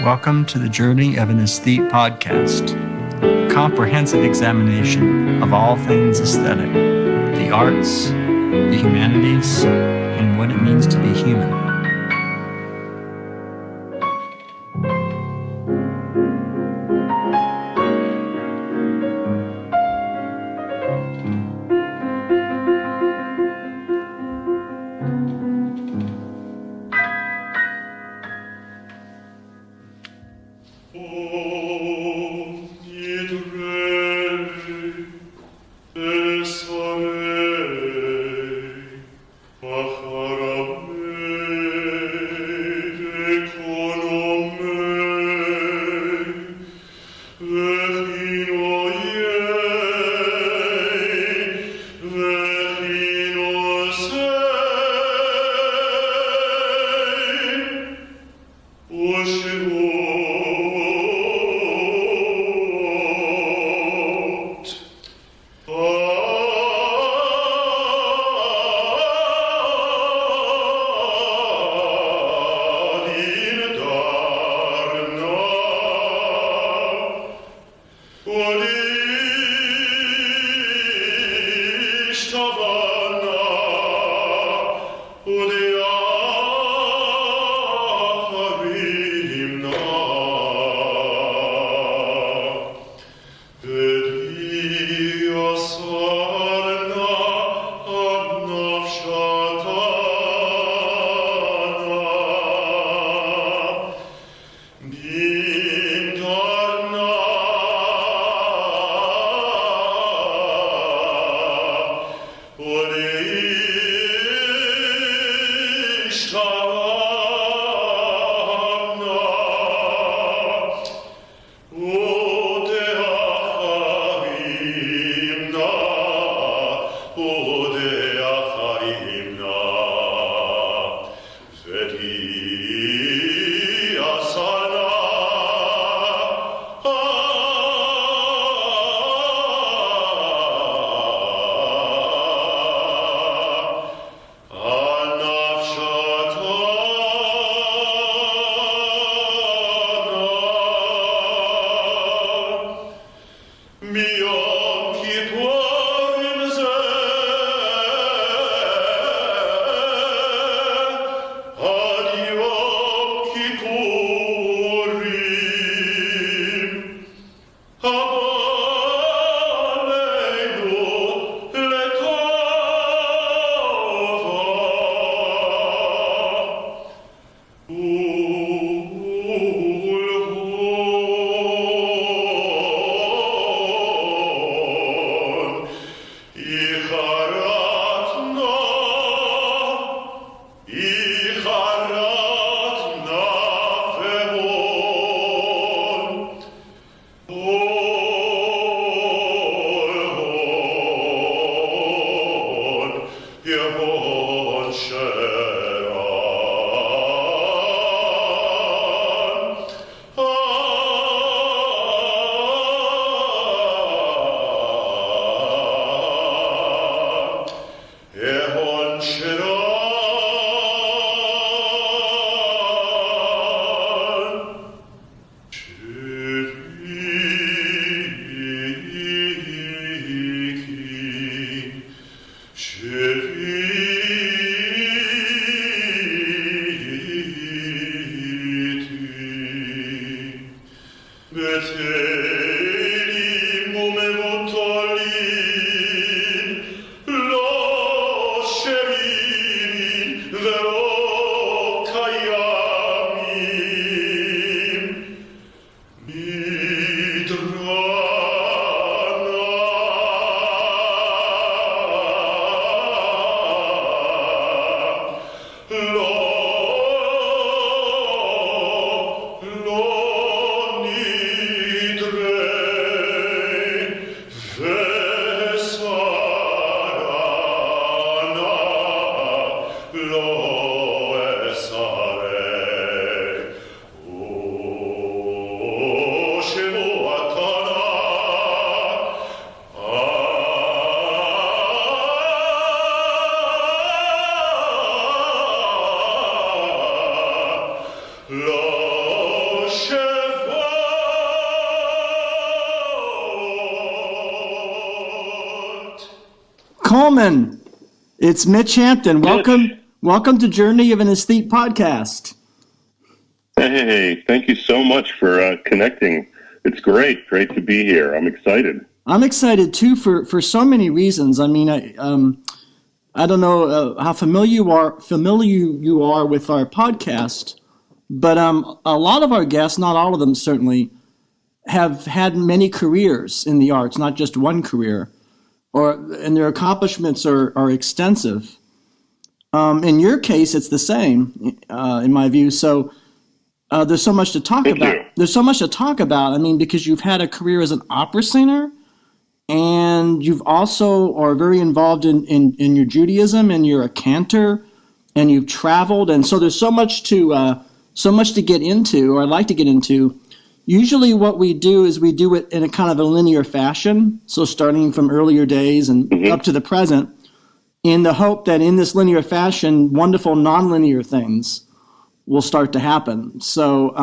Welcome to the Journey of an Aesthete podcast, a comprehensive examination of all things aesthetic, the arts, the humanities, and what it means to be human. Colman, it's Mitch Hampton. Welcome to Journey of an Aesthete podcast. Hey, thank you so much for connecting. It's great to be here. I'm excited. I'm excited too for so many reasons. I mean, I don't know how familiar you are with our podcast, but a lot of our guests, not all of them certainly, have had many careers in the arts, not just one career, and their accomplishments are extensive. In your case, it's the same, in my view. So there's so much to talk about. There's so much to talk about. I mean, because you've had a career as an opera singer, and you've also are very involved in your Judaism, and you're a cantor, and you've traveled, and so there's so much to get into, or I'd like to get into. Usually what we do is we do it in a kind of a linear fashion, so starting from earlier days and up to the present, in the hope that in this linear fashion, wonderful nonlinear things will start to happen. So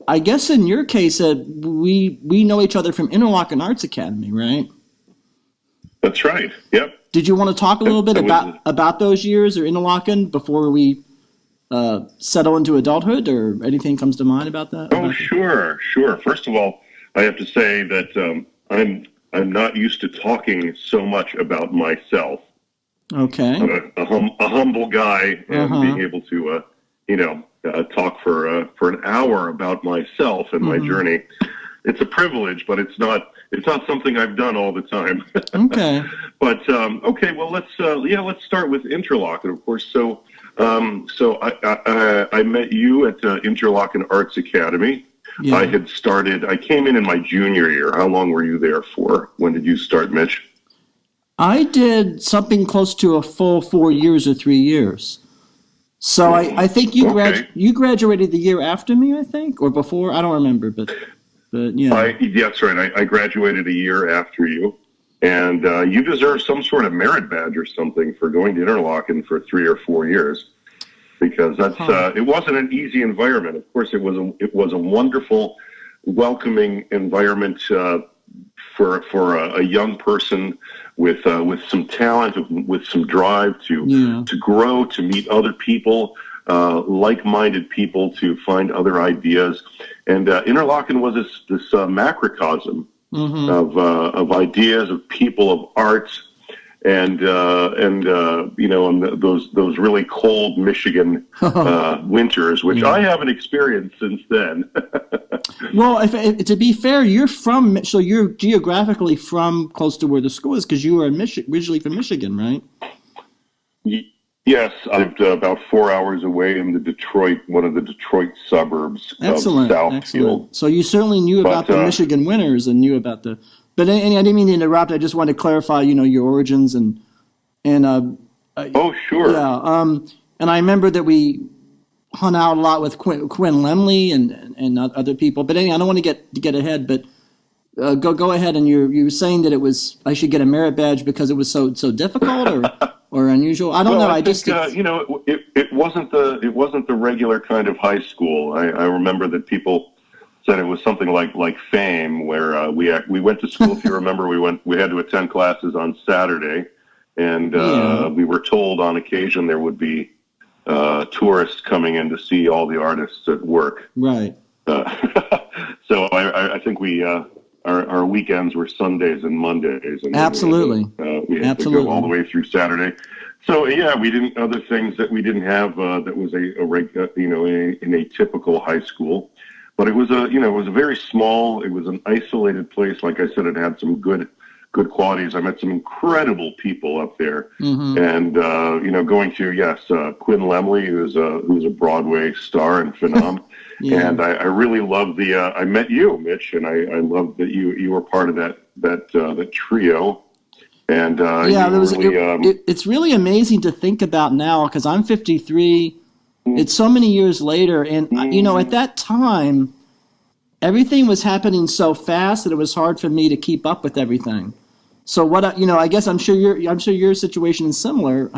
I guess in your case, we know each other from Interlochen Arts Academy, right? That's right, yep. Did you want to talk a little bit about those years or Interlochen before we settle into adulthood, or anything comes to mind about that? Oh, sure. First of all, I have to say that I'm not used to talking so much about myself. Okay. I'm a humble guy, and being able to, talk for an hour about myself and my journey. It's a privilege, but it's not something I've done all the time. Okay. But okay, well let's start with Interlochen, of course. So I met you at Interlochen Arts Academy. Yeah. I came in my junior year. How long were you there for? When did you start, Mitch? I did something close to a full 4 years or 3 years. So I think you graduated the year after me, I think, or before. I don't remember, but yeah. That's right. I graduated a year after you, and you deserve some sort of merit badge or something for going to Interlochen for 3 or 4 years, because it wasn't an easy environment. Of course, it was a wonderful, welcoming environment for a young person with some talent, with some drive to grow, to meet other people, like-minded people, to find other ideas. And Interlochen was this macrocosm of ideas, of people, of arts, and those really cold Michigan winters, which I haven't experienced since then. Well, to be fair, you're geographically from close to where the school is, because you were originally from Michigan, right? Yes, I lived about 4 hours away in one of the Detroit suburbs of Southfield. Excellent. So you certainly knew about the Michigan winters and knew about the. But I didn't mean to interrupt. I just wanted to clarify, your origins and. Oh, sure. Yeah. And I remember that we hung out a lot with Quinn Lemley and other people. But anyway, I don't want to get ahead. But go ahead. And you were saying that I should get a merit badge because it was so difficult or unusual. I don't know. I think, it wasn't the regular kind of high school. I remember that people said it was something like Fame, where we went to school. If you remember, we had to attend classes on Saturday, and we were told on occasion there would be tourists coming in to see all the artists at work. Right. So I think our weekends were Sundays and Mondays. And absolutely. We had to go all the way through Saturday. So we didn't other things that we didn't have that was in a typical high school. But it was a very small. It was an isolated place. Like I said, it had some good qualities. I met some incredible people up there, and going to Quinn Lemley, who's a Broadway star and phenom, and I really loved I met you, Mitch, and I loved that you were part of that trio, and it's really amazing to think about now, because I'm 53. It's so many years later, and at that time, everything was happening so fast that it was hard for me to keep up with everything. So I guess I'm sure your situation is similar.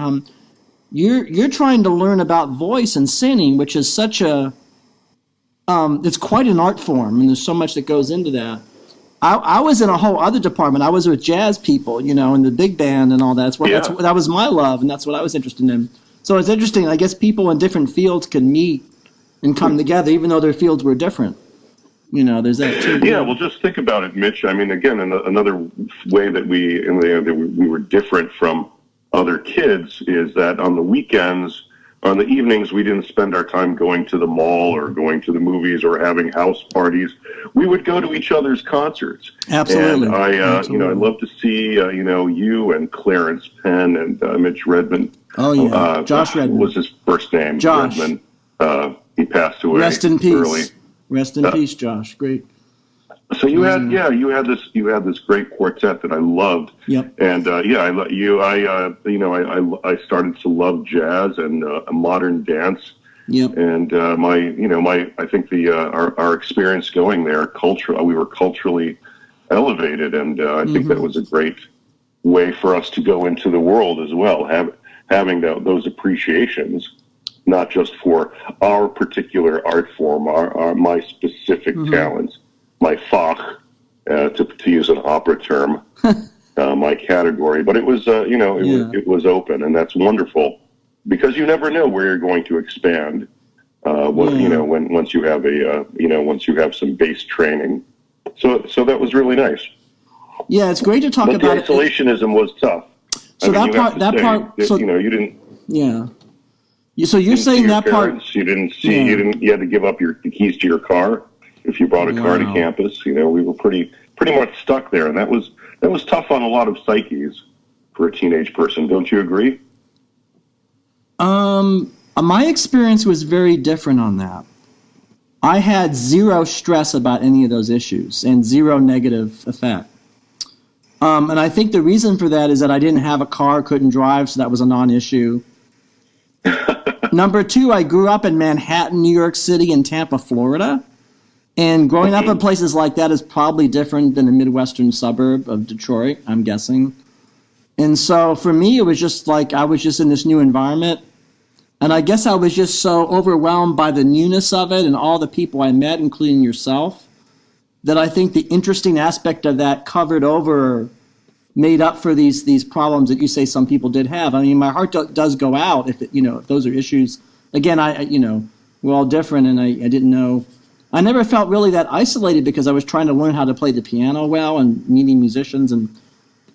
You're trying to learn about voice and singing, which is such it's quite an art form, and there's so much that goes into that. I was in a whole other department. I was with jazz people, in the big band and all that. That was my love, and that's what I was interested in. So it's interesting. I guess people in different fields can meet and come together, even though their fields were different. There's that too. Yeah, well, just think about it, Mitch. I mean, again, another way that we were different from other kids is that on the weekends, on the evenings, we didn't spend our time going to the mall or going to the movies or having house parties. We would go to each other's concerts. Absolutely. And I love to see, you and Clarence Penn and Mitch Redmond. Oh, yeah. Josh Redmond. What was his first name? Josh. Redmond. He passed away. Rest in peace. Early. Rest in peace, Josh. Great. So you had this great quartet that I loved. Yep. And I started to love jazz and modern dance. Yep. And I think our experience going there, we were culturally elevated, and I think that was a great way for us to go into the world as well, having those appreciations, not just for our particular art form, my specific talents. My fach, to use an opera term, my category. But it was, it was open, and that's wonderful because you never know where you're going to expand. Once you have some base training. So that was really nice. Yeah, it's great to talk but about. The isolationism was tough. So you didn't. Yeah. So you're saying that parents, part. You didn't see. You had to give up the keys to your car. If you brought a car to campus, we were pretty much stuck there, and that was tough on a lot of psyches for a teenage person. Don't you agree? My experience was very different on that. I had zero stress about any of those issues and zero negative effect. And I think the reason for that is that I didn't have a car, couldn't drive, so that was a non-issue. Number two, I grew up in Manhattan, New York City, and Tampa, Florida. And growing up in places like that is probably different than a Midwestern suburb of Detroit, I'm guessing. And so for me, it was just like I was just in this new environment. And I guess I was just so overwhelmed by the newness of it and all the people I met, including yourself, that I think the interesting aspect of that made up for these problems that you say some people did have. I mean, my heart does go out if those are issues. Again, we're all different, and I didn't know. I never felt really that isolated because I was trying to learn how to play the piano well and meeting musicians, and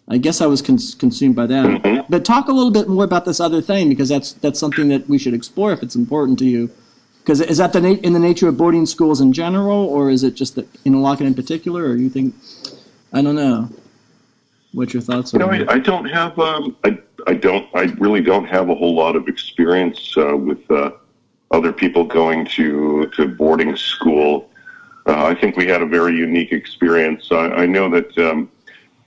I guess I was consumed by that. Mm-hmm. But talk a little bit more about this other thing, because that's something that we should explore if it's important to you. Because is that in the nature of boarding schools in general, or is it just that Interlochen in particular, or you think, I don't know. What's your thoughts on that? I don't have I really don't have a whole lot of experience with other people going to boarding school. I think we had a very unique experience. I know that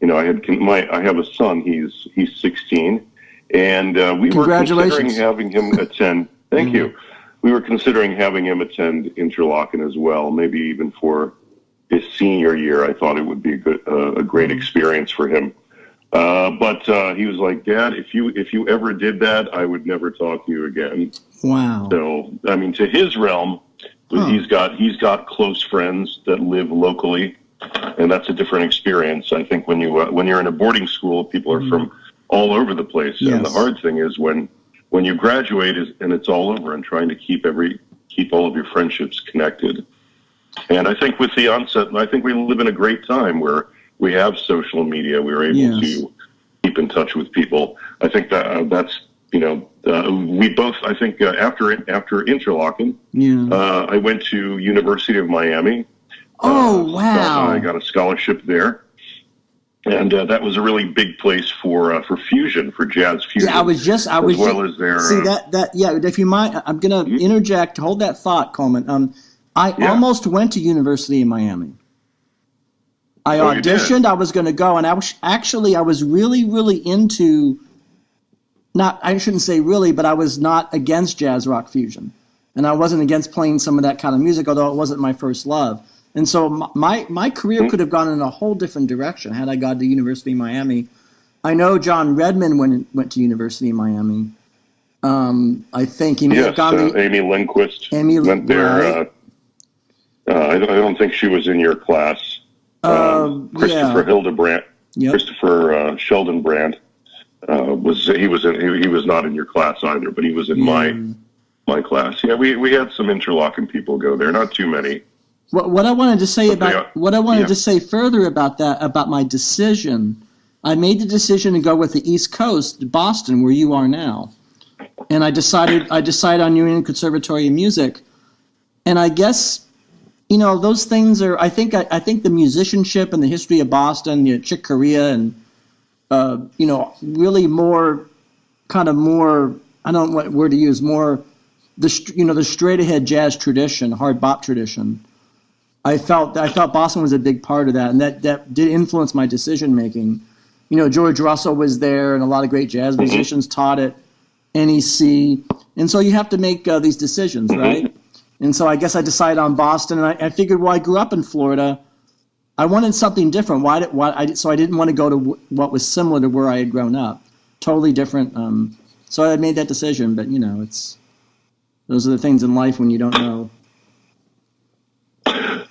I have a son. He's 16, and we were considering having him attend. Thank you. We were considering having him attend Interlochen as well, maybe even for his senior year. I thought it would be a great experience for him. But he was like, "Dad, if you ever did that, I would never talk to you again." Wow. So, I mean, to his realm, he's got close friends that live locally, and that's a different experience. I think when you're in a boarding school, people are from all over the place, yes. And the hard thing is when you graduate and it's all over, and trying to keep all of your friendships connected. And I think with the onset, I think we live in a great time where we have social media. We're able to keep in touch with people. I think that's we both. I think after Interlochen, I went to University of Miami. Oh wow! I got a scholarship there, and that was a really big place for fusion, for jazz fusion. Yeah, I was just as their see that. Yeah, if you mind, I'm going to interject. Hold that thought, Colman. I almost went to University of Miami. I auditioned. I was going to go, and I was really, really into. I shouldn't say really, but I was not against jazz rock fusion, and I wasn't against playing some of that kind of music, although it wasn't my first love. And so my career could have gone in a whole different direction had I gone to University of Miami. I know John Redmond went to University of Miami. I think he may have gone. Amy Lindquist went there. Right. I don't think she was in your class. Christopher Hildebrand, Yep. Christopher Sheldon Brand he was not in your class either, but he was in my class. Yeah, we had some Interlochen people go there, not too many. What I wanted to say to say further about that, about my decision, I made the decision to go with the East Coast, Boston, where you are now, and I decided on Union Conservatory of Music, and I guess, you know, those things are. I think the musicianship and the history of Boston, you know, Chick Corea, and you know, really more. I don't know what word to use. More the straight ahead jazz tradition, hard bop tradition. I felt Boston was a big part of that, and that did influence my decision making. You know, George Russell was there, and a lot of great jazz musicians taught at NEC, and so you have to make these decisions, right? And so I guess I decided on Boston, and I figured, well, I grew up in Florida. I wanted something different. So I didn't want to go to what was similar to where I had grown up. Totally different. So I made that decision. But, you know, those are the things in life when you don't know.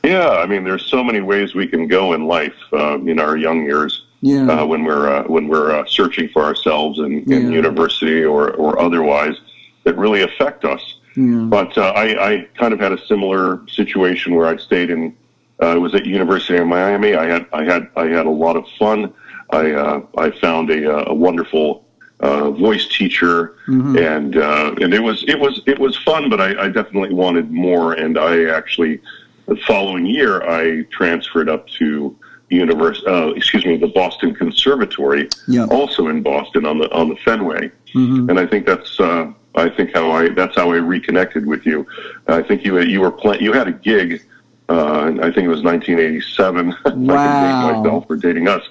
Yeah, I mean, there's so many ways we can go in life in our young years. Yeah. When we're searching for ourselves in university or otherwise, that really affect us. Yeah. But I kind of had a similar situation where I stayed in. I was at University of Miami. I had a lot of fun. I found a wonderful voice teacher, and it was fun. But I definitely wanted more, and I actually the following year I transferred up to the Boston Conservatory, also in Boston on the Fenway, and I think that's how I reconnected with you. I think you had a gig. I think it was 1987. Wow. I can date myself for dating us.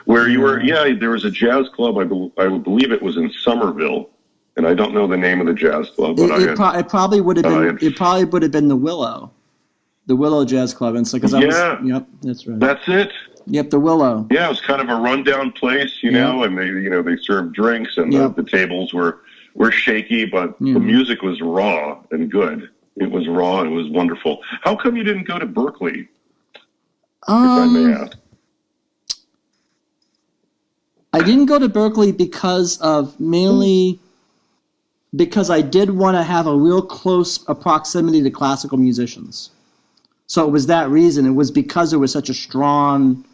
Where you were, there was a jazz club. I believe it was in Somerville, and I don't know the name of the jazz club. But it probably would have been. It probably would have been the Willow Jazz Club. And so yep, that's right. That's it. Yep, the Willow. Yeah, it was kind of a rundown place, you know, and they served drinks, and the tables were shaky, but the music was raw and good. It was raw. It was wonderful. How come you didn't go to Berkeley? If I may ask. I didn't go to Berkeley mainly because I did want to have a real close proximity to classical musicians. So it was that reason. It was because there was such a strong,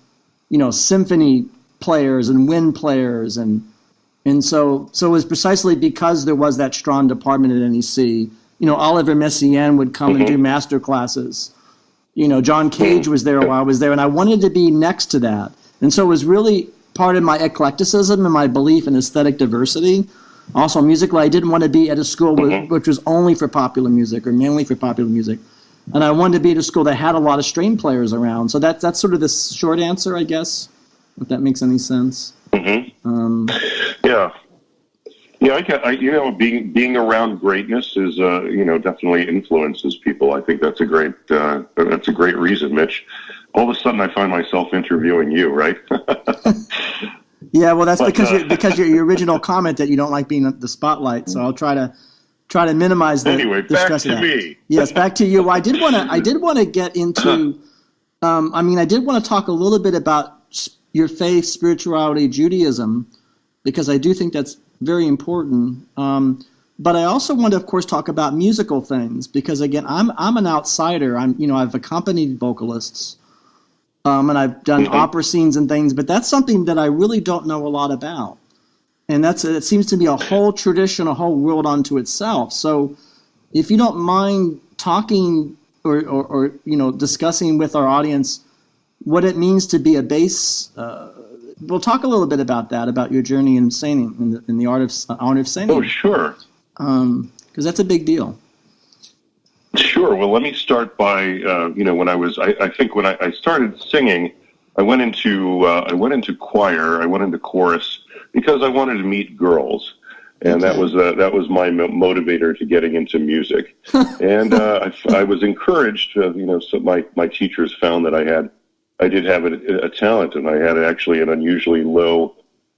you know, symphony players and wind players, and so it was precisely because there was that strong department at NEC. You know, Oliver Messiaen would come and do master classes. You know, John Cage was there while I was there, and I wanted to be next to that. And so it was really part of my eclecticism and my belief in aesthetic diversity. Also, musically, I didn't want to be at a school which was only for popular music or mainly for popular music. And I wanted to be at a school that had a lot of string players around. So that's sort of the short answer, I guess, if that makes any sense. Yeah, being around greatness is definitely influences people. I think that's a great reason, Mitch. All of a sudden, I find myself interviewing you, right? Yeah, well, that's because your original comment that you don't like being at the spotlight. So I'll try to minimize that. Anyway, back to me. Yes, back to you. Well, I did want to get into. I did want to talk a little bit about your faith, spirituality, Judaism, because I do think that's very important. But I also want to, of course, talk about musical things because, again, I'm an outsider. I've accompanied vocalists, and I've done opera scenes and things, but that's something that I really don't know a lot about. And it seems to be a whole tradition, a whole world unto itself. So, if you don't mind talking or discussing with our audience what it means to be a bass. We'll talk a little bit about that, about your journey in singing, in the art of singing. Oh, sure. Because that's a big deal. Sure. Well, let me start by when I started singing, I went into choir, I went into chorus because I wanted to meet girls, and that was my motivator to getting into music. And I was encouraged. So my teachers found that I did have a talent, and I had actually an unusually low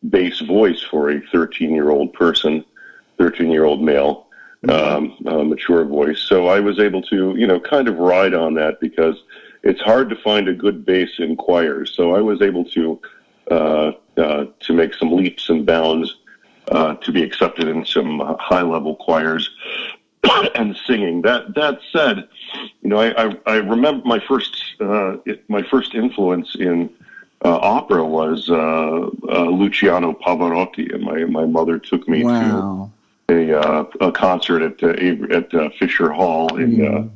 bass voice for a 13-year-old male, mature voice. So I was able to, kind of ride on that because it's hard to find a good bass in choirs. So I was able to make some leaps and bounds to be accepted in some high-level choirs and singing. That said, I remember my first influence in opera was Luciano Pavarotti, and my mother took me to a concert at Fisher Hall in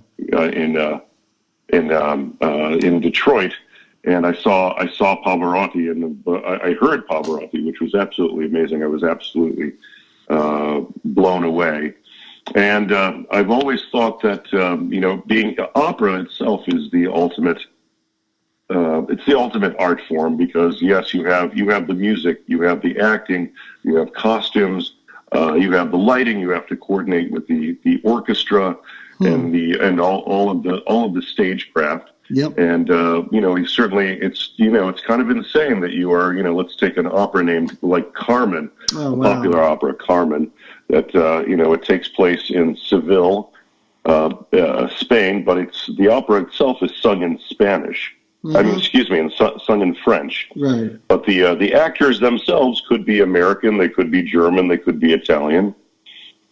Detroit, and I saw Pavarotti, and I heard Pavarotti, which was absolutely amazing. I was absolutely blown away. And I've always thought that being opera itself is the ultimate. It's the ultimate art form, because yes, you have the music, you have the acting, you have costumes, you have the lighting, you have to coordinate with the orchestra and all of the stagecraft. Yep. And certainly it's kind of insane that you are let's take an opera named like Carmen, popular opera Carmen, that it takes place in Seville, Spain, but the opera itself is sung in Spanish. I mean, sung in French. Right. But the actors themselves could be American, they could be German, they could be Italian.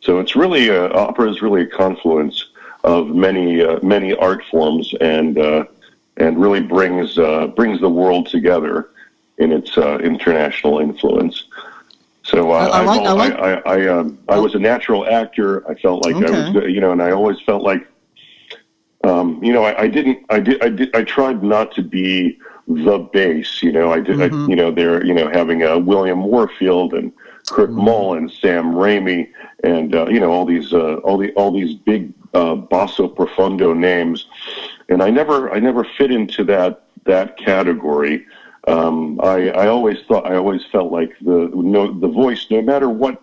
So it's really opera is really a confluence of many art forms, and really brings the world together in its international influence. So I was a natural actor. I felt like I was, and I always felt like, I tried not to be the bass. Having William Warfield and Kurt Mull, Sam Raimi, and all these big basso profundo names, and I never fit into that category. I always felt like the voice, no matter what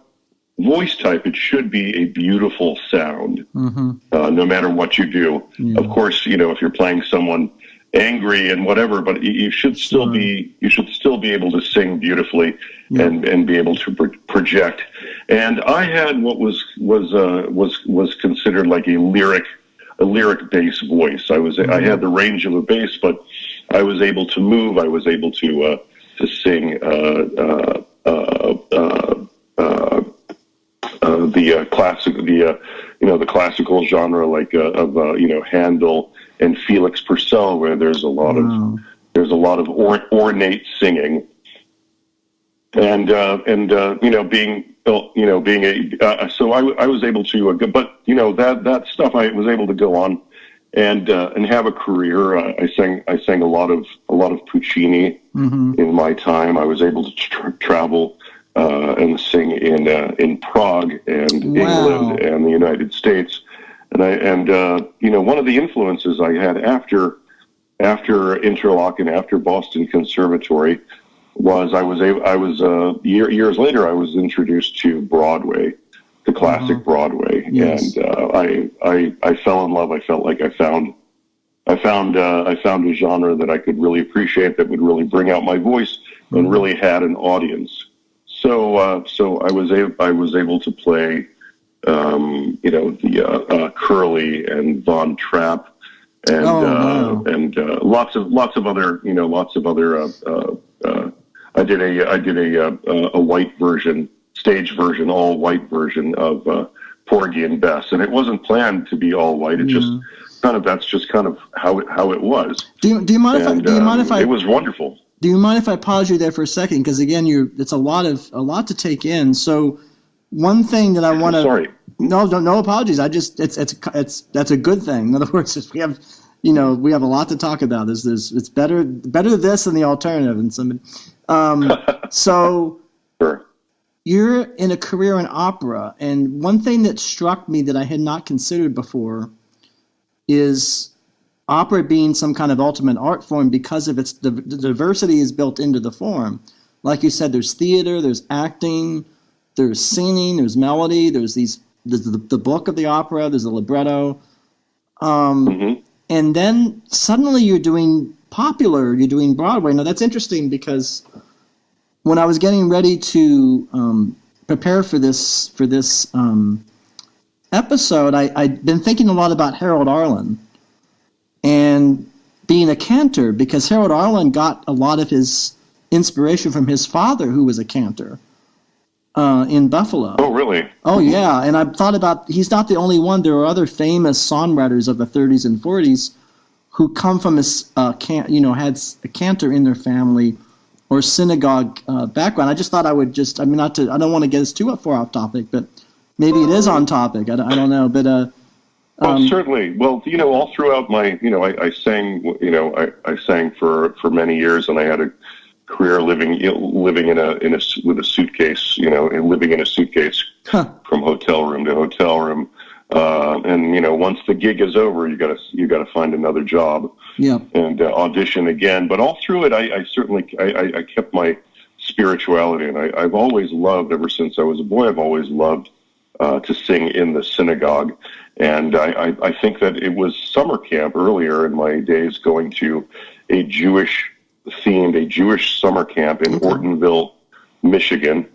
voice type, it should be a beautiful sound, no matter what you do. Yeah. Of course, if you're playing someone angry and whatever, but you should still be able to sing beautifully and be able to project. And I had what was considered like a lyric bass voice. I had the range of a bass, but I was able to move. I was able to sing the classical genre, like of Handel and Felix Purcell, where there's a lot of ornate singing, and being so I was able to, but that stuff I was able to go on and have a career. I sang a lot of Puccini in my time. I was able to travel and sing in Prague and England and the United States. And one of the influences I had after Interlochen, after Boston Conservatory, was years later I was introduced to Broadway, the classic Broadway, and I fell in love. I felt like I found a genre that I could really appreciate, that would really bring out my voice and really had an audience. So I was able to play, Curly and Von Trapp and lots of other. I did a white version, stage version, all white version of Porgy and Bess, and it wasn't planned to be all white. It just that's just kind of how it was. Do you mind if I? It was wonderful. Do you mind if I pause you there for a second? Because again, it's a lot to take in. So one thing that I want to. Sorry. No apologies. That's a good thing. In other words, we have a lot to talk about. It's better this than the alternative. And somebody. So sure. You're in a career in opera, and one thing that struck me that I had not considered before is opera being some kind of ultimate art form because of its the diversity is built into the form. Like you said, there's theater, there's acting, there's singing, there's melody, there's the book of the opera, there's a libretto. And then suddenly you're doing Broadway. Now that's interesting because when I was getting ready to prepare for this episode, I'd been thinking a lot about Harold Arlen. And being a cantor, because Harold Arlen got a lot of his inspiration from his father, who was a cantor in Buffalo. Oh, really? Oh, yeah. And I've thought about, he's not the only one. There are other famous songwriters of the 30s and 40s who come from had a cantor in their family or synagogue background. I just thought I would I don't want to get us too far off topic, but maybe it is on topic. I don't know. But certainly. Well, all throughout my, I sang, I sang for many years, and I had a career living with a suitcase, and living in a suitcase from hotel room to hotel room. And once the gig is over, you gotta find another job. Yeah. And audition again. But all through it, I certainly kept my spirituality, and I've always loved, ever since I was a boy, I've always loved to sing in the synagogue. And I think that it was summer camp earlier in my days, going to a Jewish summer camp in Ortonville, Michigan,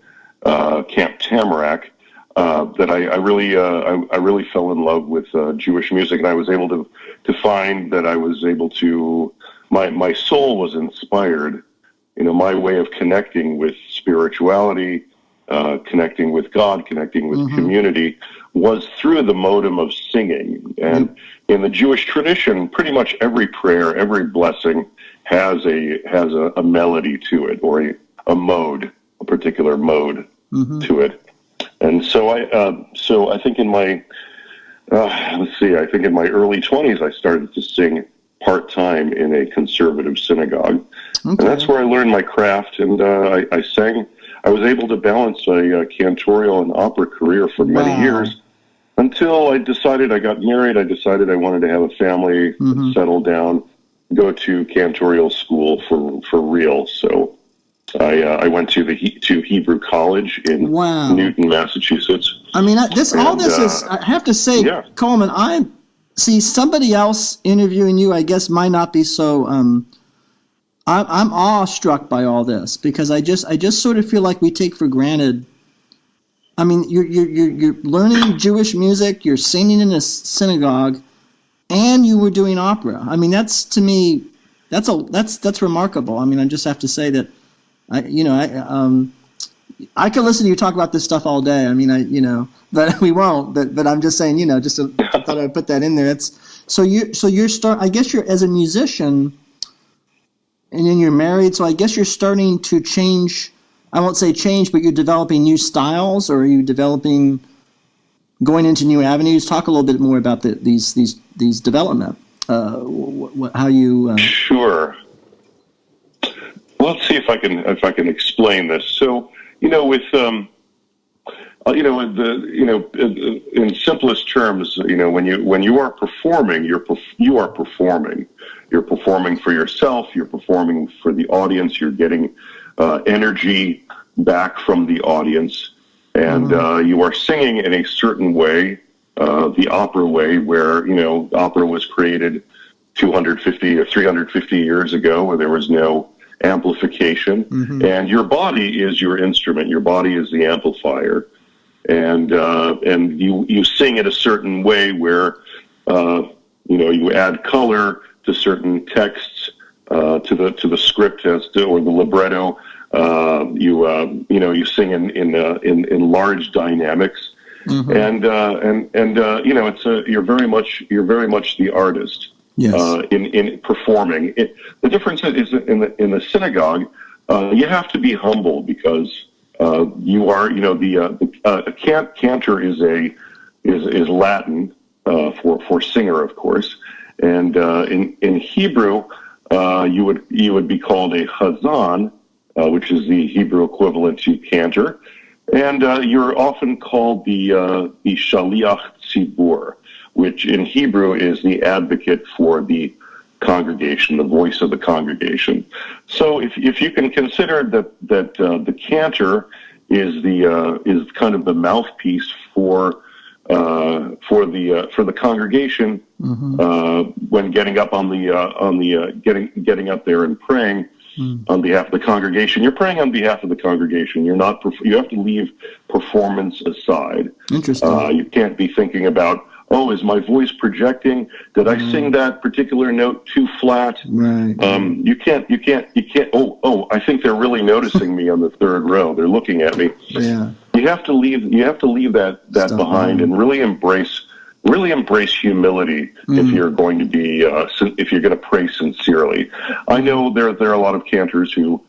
Camp Tamarack, that I really fell in love with Jewish music, and I was able to find that I was able to, my soul was inspired, my way of connecting with spirituality, connecting with God, connecting with community, was through the modem of singing. And in the Jewish tradition, pretty much every prayer, every blessing has a melody to it, or a particular mode to it. And so I think in my early 20s, I started to sing part-time in a conservative synagogue. Okay. And that's where I learned my craft, and I sang. I was able to balance a cantorial and opera career for many years, until I decided, I got married. I decided I wanted to have a family, settle down, go to cantorial school for real. So I went to Hebrew College in Newton, Massachusetts. I mean, I have to say, Colman, I see somebody else interviewing you, I guess, might not be so, I'm awestruck by all this, because I just sort of feel like we take for granted. I mean, you're learning Jewish music, you're singing in a synagogue, and you were doing opera. I mean, that's, to me, that's remarkable. I mean, I just have to say that, I could listen to you talk about this stuff all day. I mean, but we won't. But I'm just saying, I thought I'd put that in there. I guess you're, as a musician, and then you're married. So I guess you're starting to change. I won't say change, but you're developing new styles, or are you going into new avenues? Talk a little bit more about these development. How you? Sure. Well, let's see if I can explain this. So, in simplest terms, when you are performing, you are performing. You're performing for yourself. You're performing for the audience. You're getting energy back from the audience, and you are singing in a certain way, the opera way, where opera was created 250 or 350 years ago, where there was no amplification, and your body is your instrument. Your body is the amplifier, and you sing it a certain way where you add color to certain texts, to the script or the libretto. You sing in large dynamics, and you're very much the artist. Yes. In performing. The difference is in the synagogue, you have to be humble, because you are, cantor is Latin for singer, of course, and in Hebrew, you would be called a chazan, which is the Hebrew equivalent to cantor, and you're often called the shaliach tzibur, which in Hebrew is the advocate for the congregation, the voice of the congregation. So if you can consider that the cantor is kind of the mouthpiece for the congregation, when getting up getting up there and praying on behalf of the congregation, you're praying on behalf of the congregation. You have to leave performance aside. Interesting. You can't be thinking about, is my voice projecting? Did I sing that particular note too flat? Right. You can't. Oh, I think they're really noticing me on the third row. They're looking at me. Yeah. You have to leave that Stuff behind and really embrace humility if you're going to be if you're going to pray sincerely. I know there are a lot of cantors who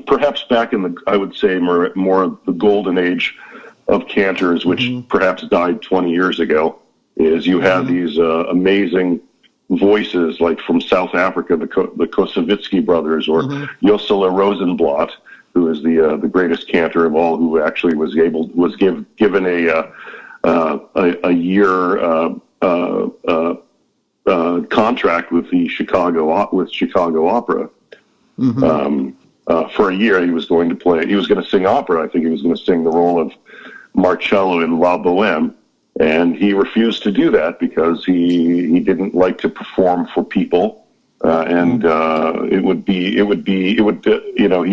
perhaps back in the, I would say more the golden age of cantors, which perhaps died 20 years ago, is you have these amazing voices like from South Africa, the Kosovitsky brothers, or Josela Rosenblatt, who is the greatest cantor of all, who actually was given a year contract with the Chicago Opera. For a year, he was going to sing opera. I think he was going to sing the role of Marcello in La Boheme, and he refused to do that because he didn't like to perform for people, and he'd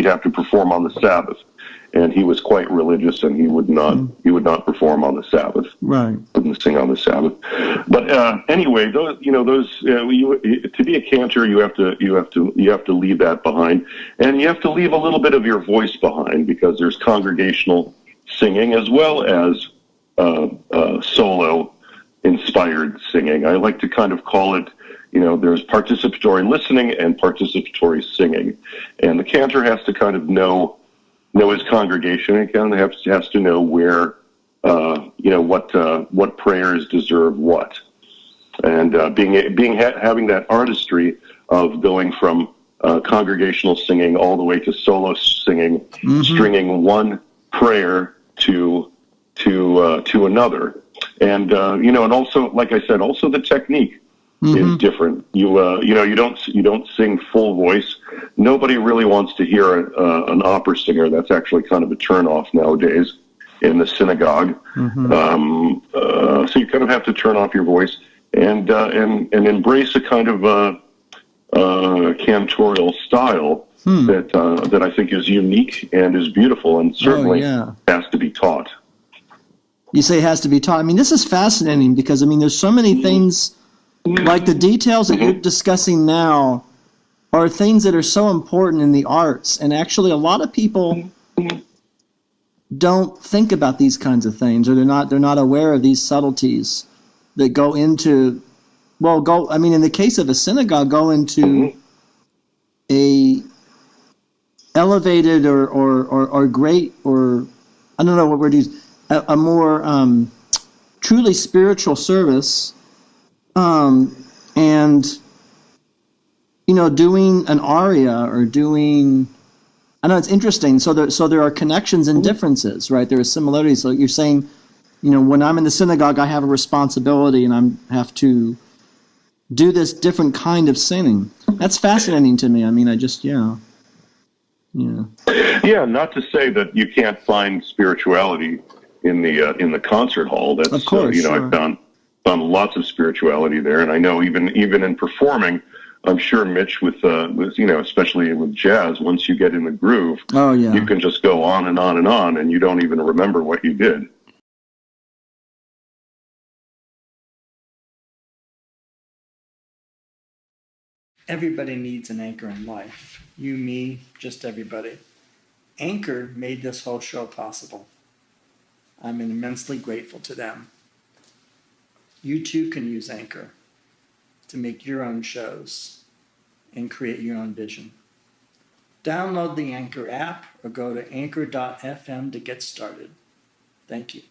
have to perform on the Sabbath, and he was quite religious, and he would not perform on the Sabbath. Right. Wouldn't sing on the Sabbath. But anyway, to be a cantor, you have to leave that behind, and you have to leave a little bit of your voice behind, because there's congregational singing as well as solo inspired singing. I like to kind of call it, there's participatory listening and participatory singing, and the cantor has to kind of know his congregation, and kind of has to know where what prayers deserve what, and having that artistry of going from congregational singing all the way to solo singing, stringing one prayer to another, and and also, like I said, also the technique is different. You don't sing full voice. Nobody really wants to hear an opera singer. That's actually kind of a turnoff nowadays in the synagogue. So you kind of have to turn off your voice and embrace a kind of cantorial style that I think is unique and is beautiful, and certainly has to be taught. You say it has to be taught. I mean, this is fascinating because, there's so many things, like the details that you're discussing now are things that are so important in the arts, and actually a lot of people don't think about these kinds of things, or they're not aware of these subtleties that go into, in the case of a synagogue, go into a elevated or great, or I don't know what word to use, a more truly spiritual service, and doing an aria or doing, I know it's interesting. So there are connections and differences, right? There are similarities. So you're saying, when I'm in the synagogue, I have a responsibility, and I have to do this different kind of singing. That's fascinating to me. Yeah, not to say that you can't find spirituality in the concert hall. That's, of course, sure. I've found lots of spirituality there, and I know even in performing, I'm sure, Mitch, with especially with jazz, once you get in the groove, you can just go on and on and on, and you don't even remember what you did. Everybody needs an anchor in life. You, me, just everybody. Anchor made this whole show possible. I'm immensely grateful to them. You too can use Anchor to make your own shows and create your own vision. Download the Anchor app or go to anchor.fm to get started. Thank you.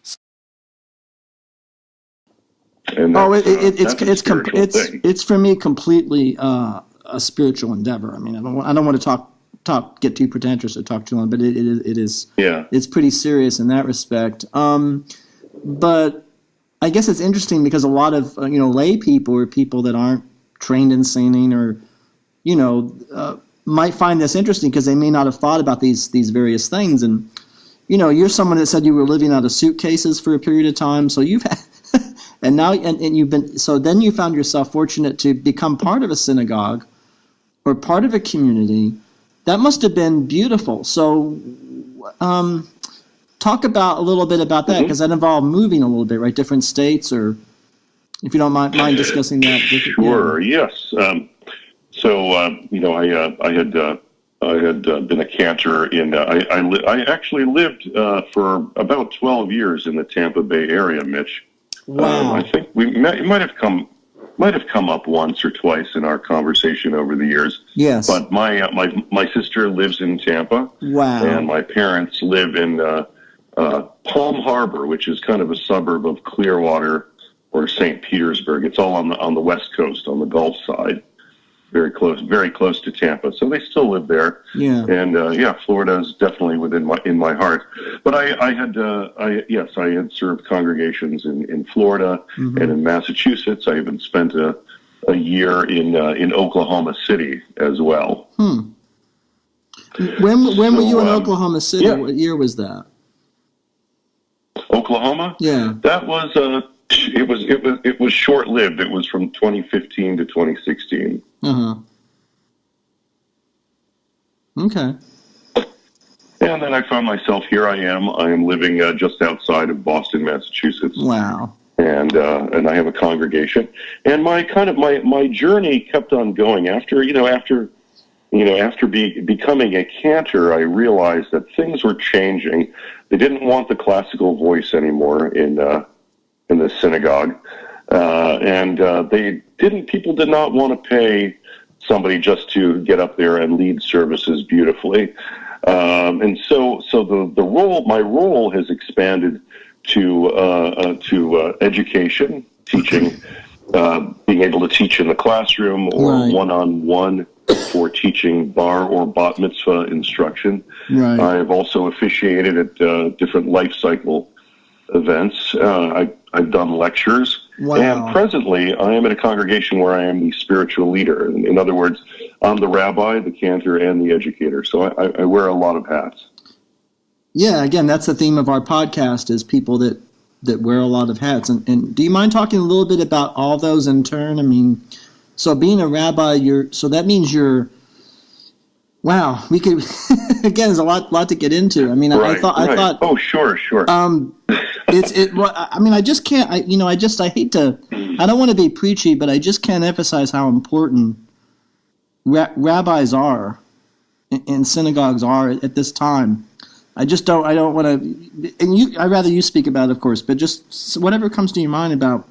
And it's for me completely a spiritual endeavor. I don't want to get too pretentious or talk too long, but it is. Yeah. It's pretty serious in that respect. But I guess it's interesting because a lot of lay people or people that aren't trained in singing or might find this interesting because they may not have thought about these various things. And you're someone that said you were living out of suitcases for a period of time, so you've had. And now, and you've been, so then you found yourself fortunate to become part of a synagogue or part of a community. That must have been beautiful. So, talk about a little bit about that, because that involved moving a little bit, right? Different states, or if you don't mind discussing that. Sure. Yeah. Yes. I had been a cantor in. I actually lived for about 12 years in the Tampa Bay area, Mitch. Wow. I think it might have come up once or twice in our conversation over the years. Yes. But my sister lives in Tampa. Wow. And my parents live in Palm Harbor, which is kind of a suburb of Clearwater or St. Petersburg. It's all on the West Coast, on the Gulf side. Very close to Tampa. So they still live there. Yeah. And Florida is definitely in my heart. But I had served congregations in Florida and in Massachusetts. I even spent a year in Oklahoma City as well. When were you in Oklahoma City? Yeah. What year was that? Oklahoma? Yeah. That was it was short-lived. It was from 2015 to 2016. Okay. And then I found myself here. I am living just outside of Boston, Massachusetts. Wow. And I have a congregation. And my journey kept on going. After becoming a cantor, I realized that things were changing. They didn't want the classical voice anymore in the synagogue, and people did not want to pay somebody just to get up there and lead services beautifully, and so my role has expanded to education, teaching, being able to teach in the classroom or one-on-one for teaching bar or bat mitzvah instruction. Right. I've also officiated at different life cycle events. I've done lectures. Wow. And presently, I am at a congregation where I am the spiritual leader. In other words, I'm the rabbi, the cantor, and the educator. So I wear a lot of hats. Yeah, again, that's the theme of our podcast, is people that wear a lot of hats. And do you mind talking a little bit about all those in turn? I mean, so being a rabbi, that means you're. Wow, we could again. There's a lot to get into. I mean, I thought. Oh, sure. I just can't. I hate to. I don't want to be preachy, but I just can't emphasize how important rabbis are and synagogues are at this time. I don't want to. And I'd rather you speak about it, of course, but just whatever comes to your mind about.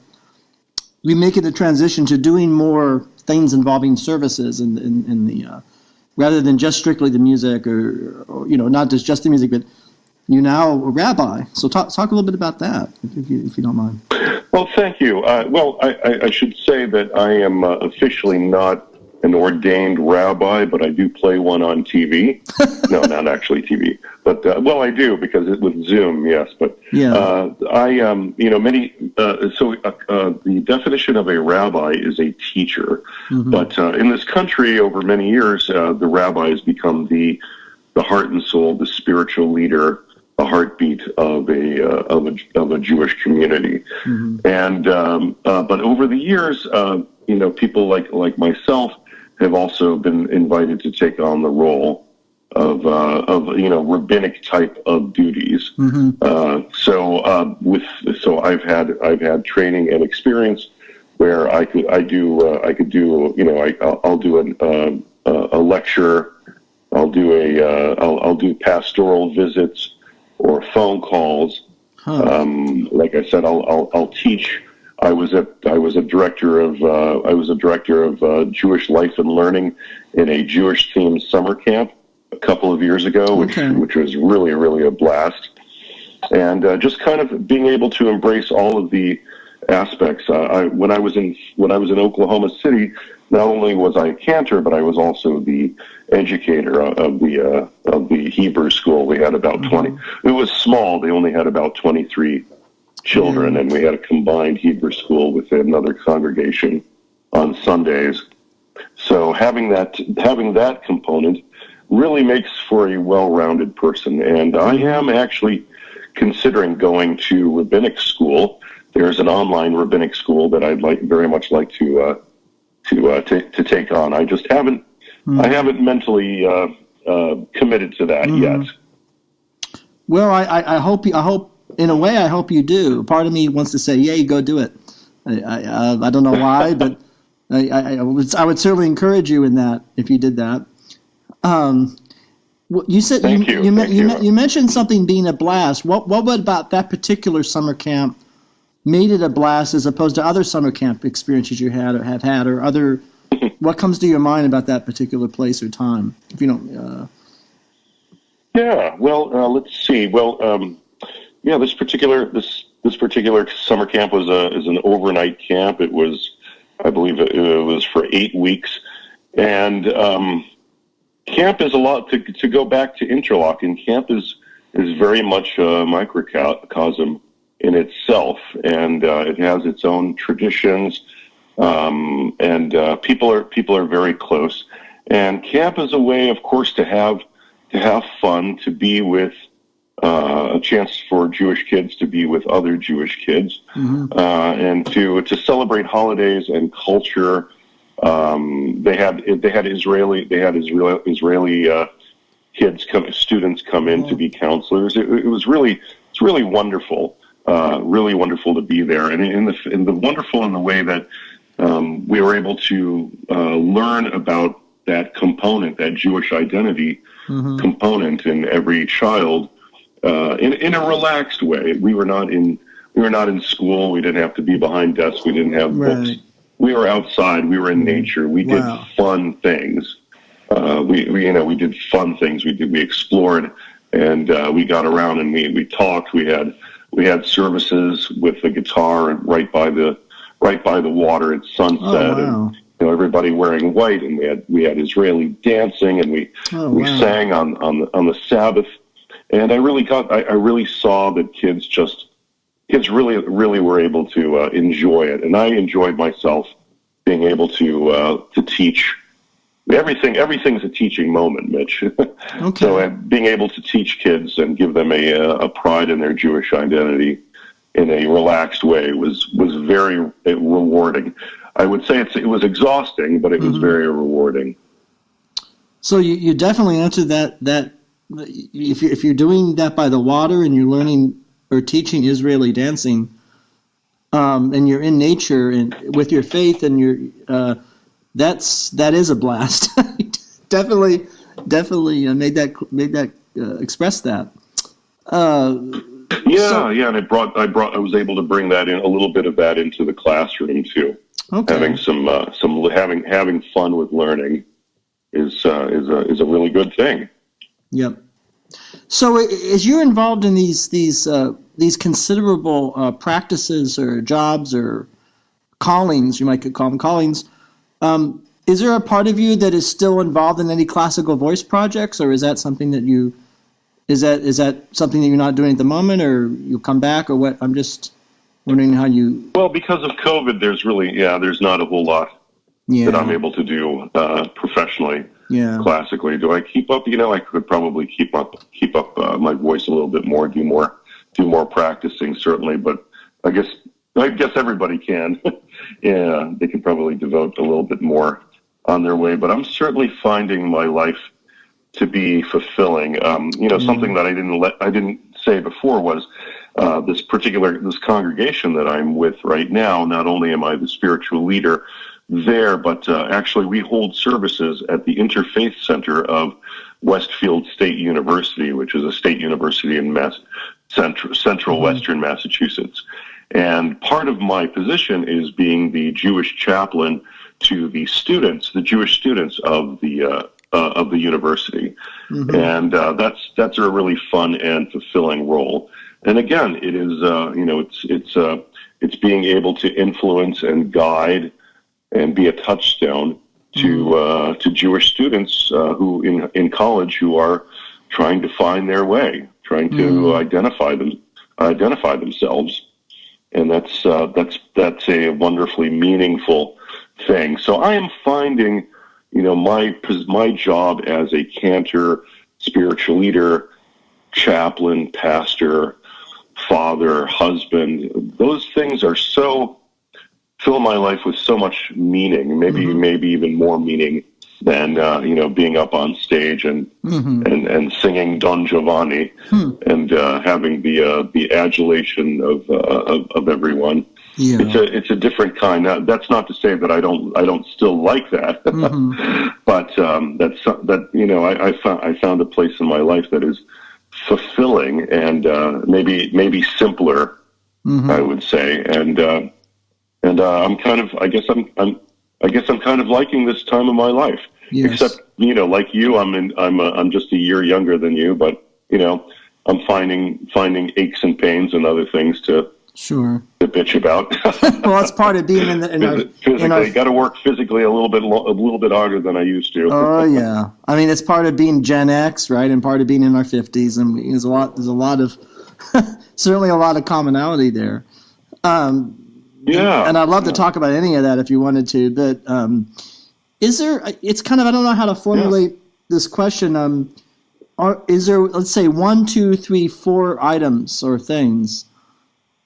We make it a transition to doing more things involving services in the. Rather than just strictly the music, or not just the music, but you're now a rabbi. So talk a little bit about that, if you don't mind. Well, thank you. I should say that I am officially not an ordained rabbi, but I do play one on TV. No, not actually TV, but I do, because with Zoom, yes. But the definition of a rabbi is a teacher. Mm-hmm. But in this country, over many years, the rabbi has become the heart and soul, the spiritual leader, the heartbeat of a Jewish community. Mm-hmm. And but over the years, people like myself have also been invited to take on the role of rabbinic type of duties. Mm-hmm. So I've had training and experience where I'll do a lecture, I'll do pastoral visits or phone calls. Huh. Like I said, I'll teach. I was a director of Jewish life and learning in a Jewish themed summer camp a couple of years ago, which was really, really a blast. And just kind of being able to embrace all of the aspects. When I was in Oklahoma City, not only was I a cantor, but I was also the educator of the Hebrew school. We had about 20. It was small. They only had about 23 children, and we had a combined Hebrew school with another congregation on Sundays. So having that component really makes for a well-rounded person. And I am actually considering going to rabbinic school. There's an online rabbinic school that I'd very much like to take on. I just haven't mentally committed to that yet. Well, I hope in a way I hope you do. Part of me wants to say, "Yay, go do it." I don't know why, but I would certainly encourage you in that if you did that. You said you mentioned something being a blast. What about that particular summer camp made it a blast as opposed to other summer camp experiences you had or have had, or other? What comes to your mind about that particular place or time? If you don't. Yeah. Well, let's see. Well, this particular summer camp is an overnight camp. It was, I believe, it was for 8 weeks, and camp is a lot to go back to Interlochen. Camp is very much a microcosm in itself, and it has its own traditions, and people are very close. And camp is a way, of course, to have fun, to be with a chance for Jewish kids to be with other Jewish kids, and to celebrate holidays and culture. They had Israeli kids students come in to be counselors. It's really wonderful, really wonderful to be there, and in the wonderful in the way that we were able to learn about that component, that Jewish identity component in every child, in a relaxed way. We were not in school. We didn't have to be behind desks. We didn't have books. We were outside. We were in nature. We did fun things. We did fun things. We explored, and we got around and we talked. We had services with the guitar right by the water at sunset, and everybody wearing white, and we had Israeli dancing, and we sang on the Sabbath, and I really saw that kids really were able to enjoy it, and I enjoyed myself being able to teach. Everything's a teaching moment, Mitch. Okay. So being able to teach kids and give them a pride in their Jewish identity in a relaxed way was very rewarding. I would say it was exhausting, but it was very rewarding. So you definitely answered that if you're doing that by the water and you're learning or teaching Israeli dancing, and you're in nature and with your faith, and that is a blast. definitely made that express that. And I was able to bring that in, a little bit of that into the classroom too. Okay. Having fun with learning is a really good thing. Yep. So as you're involved in these considerable practices or jobs or callings, you might could call them callings, is there a part of you that is still involved in any classical voice projects, or is that something that is that something that you're not doing at the moment, or you'll come back, or what? I'm just wondering how you... Well, because of COVID, there's not a whole lot that I'm able to do professionally. Yeah. Classically, do I keep up? I could probably keep up my voice a little bit more, do more practicing, certainly. But I guess everybody can. Yeah, they can probably devote a little bit more on their way. But I'm certainly finding my life to be fulfilling. Something that I didn't say before was this congregation that I'm with right now. Not only am I the spiritual leader there, but actually we hold services at the Interfaith Center of Westfield State University, which is a state university in central western Massachusetts. And part of my position is being the Jewish chaplain to the Jewish students of the university, and that's a really fun and fulfilling role. And again, it is it's being able to influence and guide and be a touchstone to Jewish students who in college who are trying to find their way, trying to identify themselves, and that's a wonderfully meaningful thing. So I am finding, my job as a cantor, spiritual leader, chaplain, pastor, father, husband, those things fill my life with so much meaning, maybe even more meaning than being up on stage and singing Don Giovanni and having the adulation of everyone. Yeah. It's a different kind. Now, that's not to say that I don't still like that, but I found a place in my life that is fulfilling and maybe simpler, I would say, and I'm kind of I guess I'm kind of liking this time of my life. Yes. Except like you, I'm just a year younger than you, but I'm finding aches and pains and other things to bitch about. Well, that's part of being physically. Got to work physically a little bit harder than I used to. Oh yeah, I mean it's part of being Gen X, right, and part of being in our 50s, and there's a lot of certainly a lot of commonality there. Yeah, and I'd love to talk about any of that if you wanted to, but is there? It's kind of I don't know how to formulate this question. Is there, let's say, 1, 2, 3, 4 items or things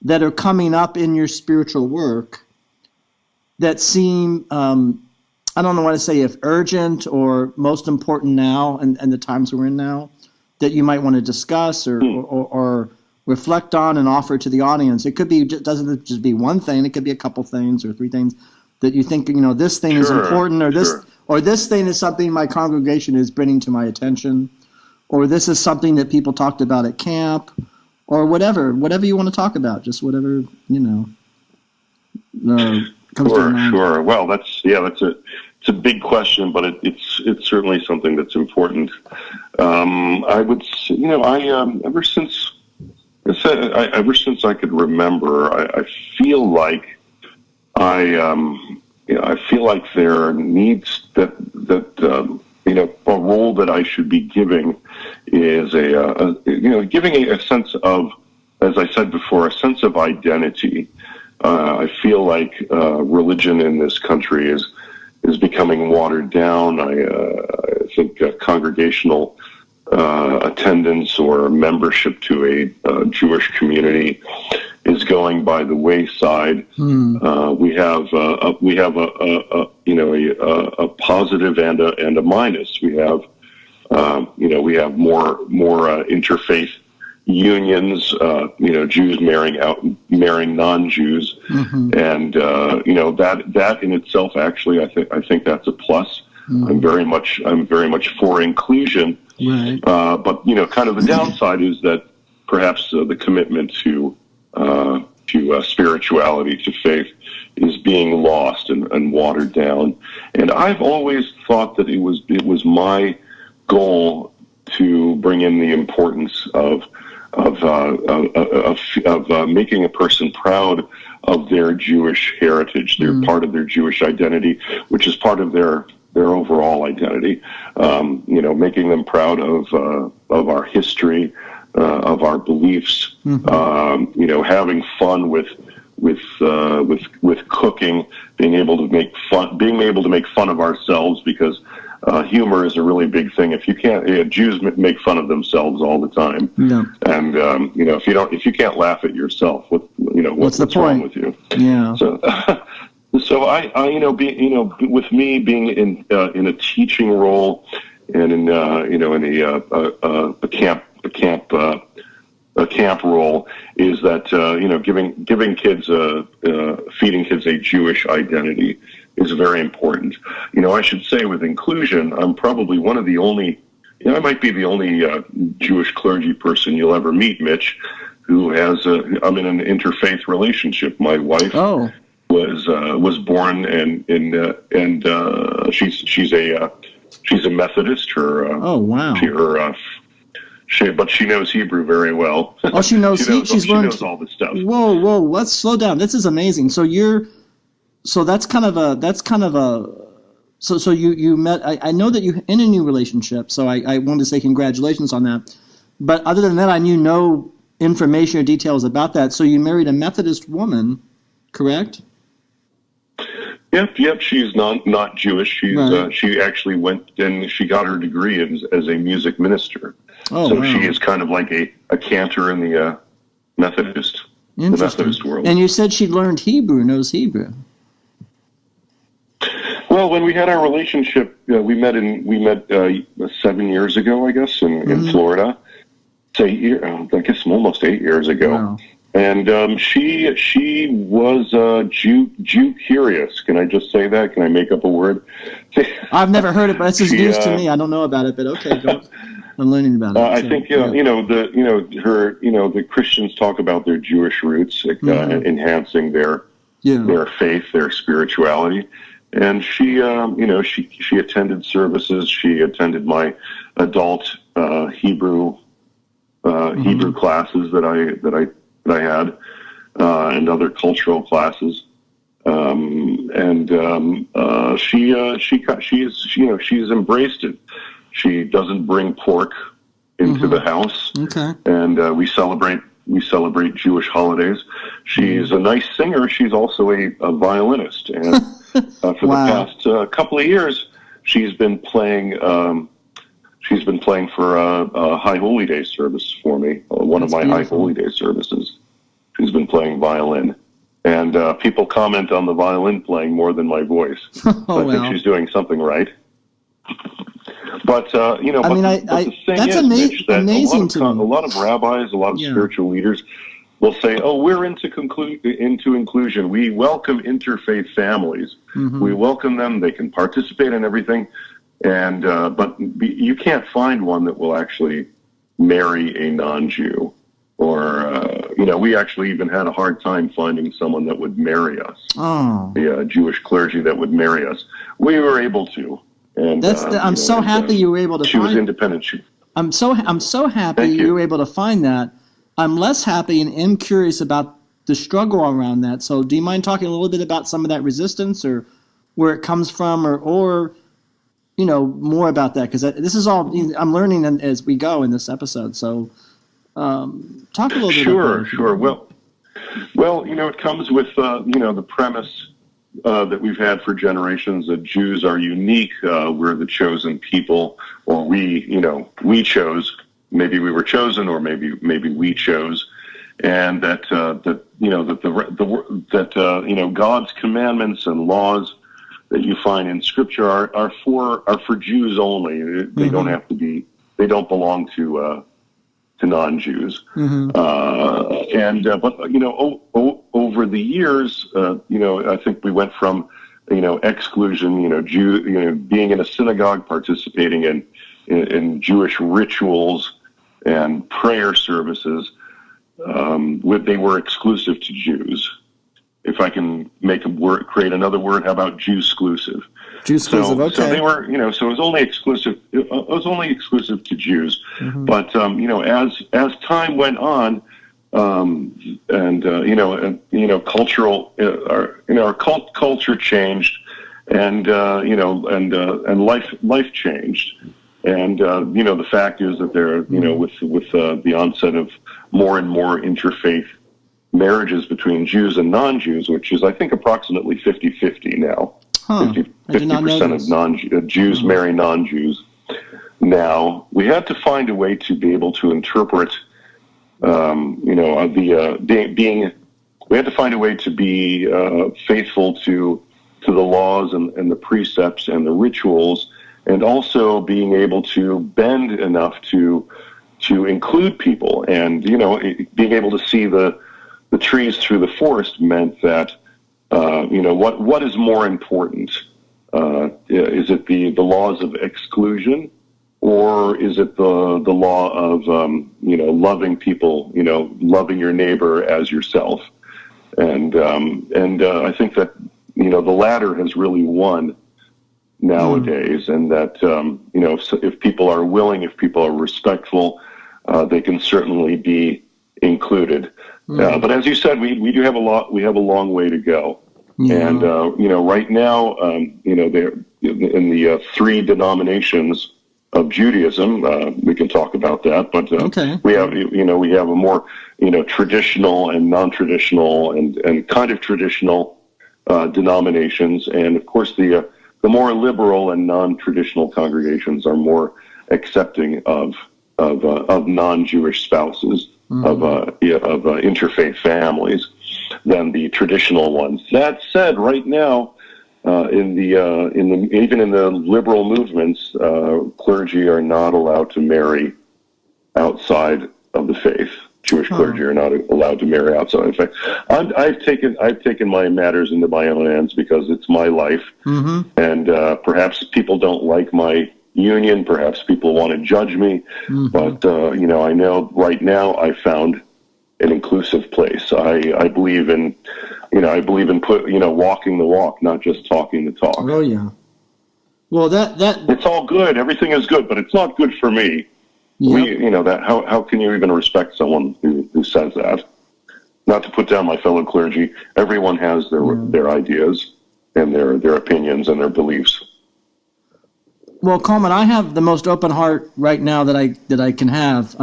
that are coming up in your spiritual work that seem, I don't know what to say, if urgent or most important now and the times we're in now, that you might want to discuss or reflect on and offer to the audience? It could be, doesn't just be one thing, it could be a couple things or 3 things that you think, this thing is important, or this thing is something my congregation is bringing to my attention, or this is something that people talked about at camp, or whatever you want to talk about, just whatever, comes to mind. Sure. Well, it's a big question, but it's certainly something that's important. I would, ever since I could remember, I feel like I feel like there needs that a role that I should be giving is giving a sense of, as I said before, a sense of identity. I feel like religion in this country is becoming watered down. I think congregational attendance or membership to a Jewish community is going by the wayside. We have a positive and a minus. We have more interfaith unions. Jews marrying non-Jews, and that in itself, actually, I think that's a plus. I'm very much for inclusion. Right. But kind of the downside is that perhaps the commitment to spirituality, to faith, is being lost and watered down. And I've always thought that it was my goal to bring in the importance of making a person proud of their Jewish heritage. They're part of their Jewish identity, which is part of their overall identity. Making them proud of our history, of our beliefs. Having fun with cooking, being able to make fun of ourselves, because humor is a really big thing. If you can't, Jews make fun of themselves all the time. No. And if you can't laugh at yourself, what's the point? Wrong with you? Yeah. So I with me being in a teaching role and in a camp role, is that giving kids feeding kids a Jewish identity is very important. I should say with inclusion, I'm probably one of the only, I might be the only Jewish clergy person you'll ever meet, Mitch, who has I'm in an interfaith relationship. My wife was born and she's a Methodist. But she knows Hebrew very well. Oh, she knows. She knows all this stuff. Whoa! Let's slow down. This is amazing. So that's kind of a. So you met. I know that you're in a new relationship. So I wanted to say congratulations on that. But other than that, I knew no information or details about that. So you married a Methodist woman, correct? Yep. She's not Jewish. She actually went and she got her degree as a music minister. Oh, so wow. She is kind of like a cantor in the Methodist world. And you said she learned Hebrew, knows Hebrew. Well, when we had our relationship, we met 7 years ago, I guess, in Florida. I guess almost 8 years ago. Wow. And she was Jew curious. Can I just say that? Can I make up a word? I've never heard it, but it's just news to me. I don't know about it, but okay, go. I'm learning about it. I think the Christians talk about their Jewish roots, enhancing their faith, their spirituality. And she attended services. She attended my adult Hebrew classes that I had, and other cultural classes. She's embraced it. She doesn't bring pork into the house. Okay. And we celebrate Jewish holidays. She's a nice singer. She's also a violinist. And for the past couple of years, she's been playing for a High Holy Day service for me. One of my High Holy Day services. She's been playing violin. And people comment on the violin playing more than my voice. I think she's doing something right. But the thing is, Mitch, that amazing to me. A lot of rabbis, a lot of spiritual leaders will say, "Oh, we're into inclusion. We welcome interfaith families. We welcome them. They can participate in everything." And but you can't find one that will actually marry a non-Jew. Or we actually even had a hard time finding someone that would marry us. The Jewish clergy that would marry us. We were able to. And I'm so happy you were able to. She was independent. I'm so happy you were able to find that. I'm less happy and am curious about the struggle around that. So, do you mind talking a little bit about some of that resistance, or where it comes from, or more about that? Because this is all I'm learning as we go in this episode. So, talk a little bit. Sure. Well, it comes with the premise that we've had for generations that Jews are unique. We're the chosen people, or we chose. Maybe we were chosen, or maybe we chose, and that God's commandments and laws that you find in Scripture are for Jews only. They don't have to be. They don't belong to non-Jews. But over the years, I think we went from exclusion, being in a synagogue, participating in Jewish rituals and prayer services. They were exclusive to Jews. If I can create another word, how about Jew-exclusive? Jew-exclusive, okay. So they were, so it was only exclusive. It was only exclusive to Jews. But as time went on, cultural, our culture changed, and life changed, and the fact is that there, with the onset of more and more interfaith marriages between Jews and non-Jews, which is, I think, approximately 50-50 now. 50% of Jews marry non-Jews. Now, we had to find a way to be able to interpret, we had to find a way to be faithful to the laws and the precepts and the rituals, and also being able to bend enough to include people. And, being able to see the trees through the forest meant that, what is more important? Is it the laws of exclusion, or is it the law of loving people, loving your neighbor as yourself? And I think that the latter has really won nowadays, and that if people are willing, if people are respectful, they can certainly be included. But as you said, we do have a long way to go. And right now, they're in the three denominations of Judaism. We can talk about that, but we have a more traditional and non-traditional and kind of traditional denominations, and of course the more liberal and non-traditional congregations are more accepting of non-Jewish spouses, of interfaith families, than the traditional ones. That said, right now, even in the liberal movements, clergy are not allowed to marry outside of the faith. Jewish clergy are not allowed to marry outside of the faith. I've taken my matters into my own hands because it's my life, and perhaps people don't like my union. Perhaps people want to judge me, but I know right now I found an inclusive place. I believe in walking the walk, not just talking the talk. Oh yeah. Well, that it's all good. Everything is good, but it's not good for me. Yep. How can you even respect someone who says that? Not to put down my fellow clergy. Everyone has their ideas and their opinions and their beliefs. Well, Colman, I have the most open heart right now that I can have.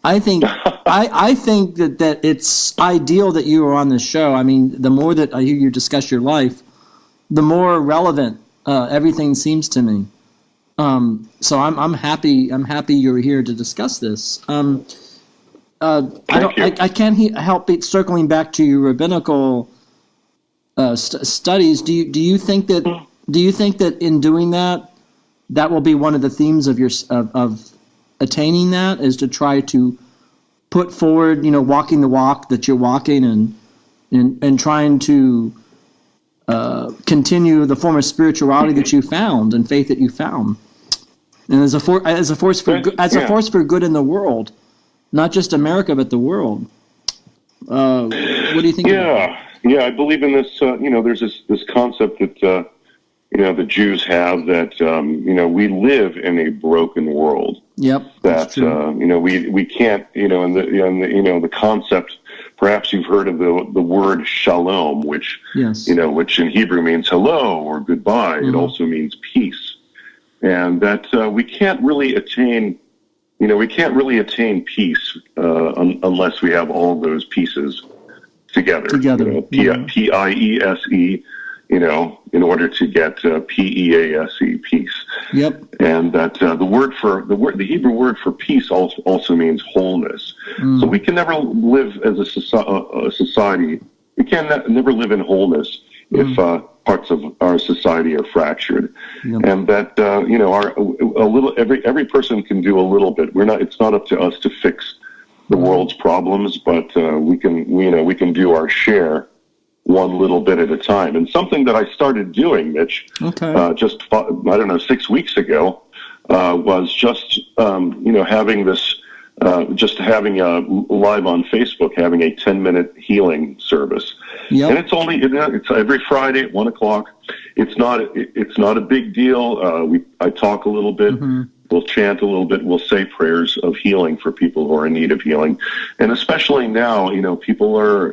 I think I think that it's ideal that you are on this show. I mean, the more that I hear you discuss your life, the more relevant everything seems to me. So I'm happy you're here to discuss this. I can't help circling back to your rabbinical studies. Do you think that in doing that will be one of the themes of attaining that, is to try to put forward, walking the walk that you're walking and trying to continue the form of spirituality that you found and faith that you found, and as a force for good in the world, not just America but the world. What do you think? Yeah, I believe in this. There's this concept that the Jews have that we live in a broken world. Yep. That we can't and the concept. Perhaps you've heard of the word shalom, which which in Hebrew means hello or goodbye. It also means peace, and that we can't really attain peace unless we have all those pieces together. P-I-E-S-E. In order to get P-E-A-S-E, peace. Yep. And that the Hebrew word for peace also means wholeness. So we can never live as a society. We can never live in wholeness if parts of our society are fractured. Yep. And that every person can do a little bit. It's not up to us to fix the world's problems, but we can do our share, one little bit at a time. And something that I started doing, Mitch, just 6 weeks ago, was just having this, having live on Facebook, having a 10-minute healing service. Yep. And it's every Friday at 1:00. It's not a big deal. I talk a little bit. We'll chant a little bit. We'll say prayers of healing for people who are in need of healing. And especially now, people are,